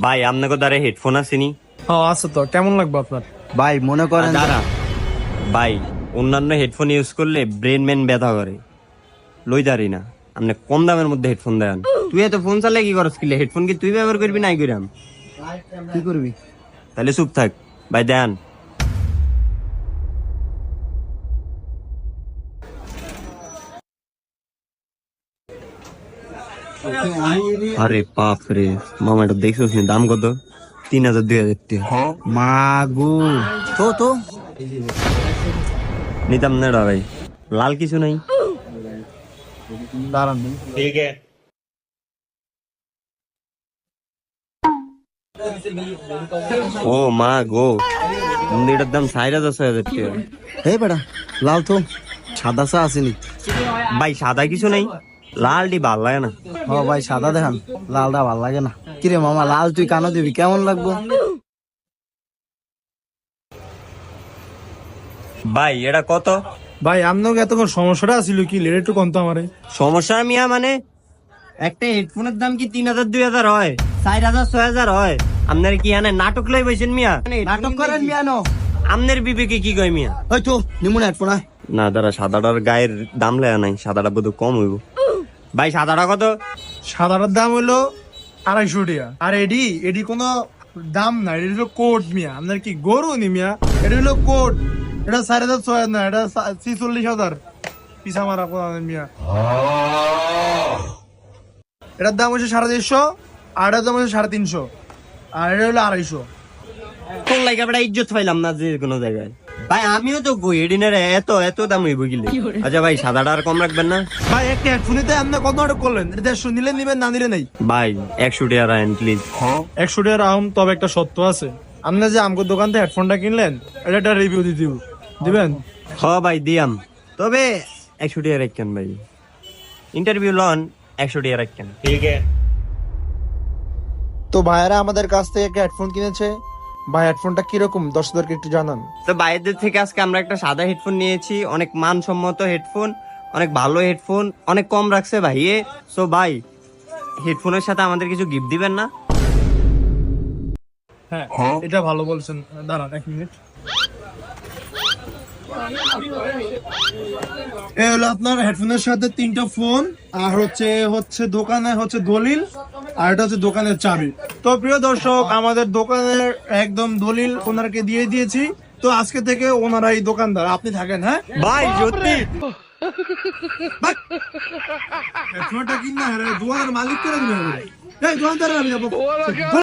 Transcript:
ভাই আপনাকে দ্বারা হেডফোন আসেনি? হ্যাঁ আছে তো, কেমন লাগবে আপনার? ভাই মনে করেন দাঁড়া ভাই, অন্যান্য হেডফোন ইউজ করলে ব্রেন ম্যান ব্যথা করে, লই দাঁড়ি না। আপনি কম দামের মধ্যে হেডফোন দেন। তুই এত ফোন চালে কি করস? কিলে হেডফোন কি তুই ব্যবহার করবি নাই করিম? কি করবি? তাহলে চুপ থাক ভাই, দেন। আরে বাপ রে মামা, এটা দেখছিস নি দাম কত? 3000 2000 টাকা। মাগু তো নিতাম না রে ভাই, লাল কিছু নাই? দাঁড়ান। ও মা গো, এটার দাম 4000 6000 টাকা। এই বেটা, লাল তো সাদা চা আসেনি। ভাই সাদা কিছু নাই? লালটি ভাল লাগে না। হ ভাই সাদা দেখান, লালটা ভাল লাগে না। কিরে মামা, লাল তুই কানো দিবি কেমন লাগবো? ভাই এটা কত? ভাই আপনাকে এতক্ষণ সমস্যাটা আছিল কি লেট একটু কম তো আমারে। সমস্যা মিয়া মানে একটা হেডফোনের দাম কি 3000 2000 হয়? 4000 6000 হয়? আপনার কি এনে নাটক লই বইছেন মিয়া? নাটক করেন মিয়ানো। আপনার বিবেকে কি কয় মিয়া? ওই তো নিমুন হেডফোন। না দাঁড়া, সাদাটার গায়ের দাম লেয়া নাই, সাদাটা বোধ কম হইব। ভাই সাদাটা কত? সাদাটার দাম হলো 250 টাকা। আর এডি কোনো দাম না, এটি হলো কোট মিয়া। আপনার কি গরু নি মিয়া? এটা হলো কোট। এটা 4000 6000 না, এটা 46,000 পিছা মারা মিয়া। এটার দাম হচ্ছে 150, আর এটার দাম হচ্ছে 350, আর এটা হলো 250। কোন লাগে আমরা ইজ্জত পাইলাম না যে কোনো জায়গায়? ভাই আমিও তো কই এডিনের এত এত দাম হইব গিলে। আচ্ছা ভাই সাদাটা আর কম রাখবেন না? ভাই একটা হেডফোনিতে আপনি কত অর্ডার করলেন? এটা 150 নিলে নিবেন, না নিলে নেই। ভাই 100 টাকা রাখেন প্লিজ। 100 টাকা রাখুন, তবে একটা সত্য আছে। আপনি যে আমগো দোকান থেকে হেডফোনটা কিনলেন, এটা একটা রিভিউ দিবেন? হ ভাই দিয়াম, তবে 100 টাকা রাখেন ভাই। ইন্টারভিউ লন, 100 টাকা রাখেন। তো ভাইয়েরা আমাদের কাছ থেকে একটা হেডফোন কিনেছে। ভাই হেডফোনটা কিরকম দর্শকদেরকে একটু জানান। তো বাইরের থেকে আজকে আমরা একটা সাদা হেডফোন নিয়েছি, অনেক মানসম্মত হেডফোন, অনেক ভালো হেডফোন, অনেক কম রাখছে ভাই। সো ভাই হেডফোনের সাথে আমাদের কিছু গিফট দিবেন না? হ্যাঁ এটা ভালো বলছেন, দাঁড়ান 1 মিনিট। এই হলো আপনার হেডফোনের সাথে 3টা ফোন, আর হচ্ছে দোকানে হচ্ছে দলিল, আর এটা হচ্ছে দোকানের চাবি। তো প্রিয় দর্শক, আমাদের দোকানের একদম দলিল ওনারকে দিয়ে দিয়েছি। তো আজকে থেকে ওনারা এই দোকানদার, আপনি থাকেন। হ্যাঁ ভাই সত্যি? হেডফোনটা কিনা দোকানের মালিক করে দিবেন। এই দোকানদার আমি যাবো।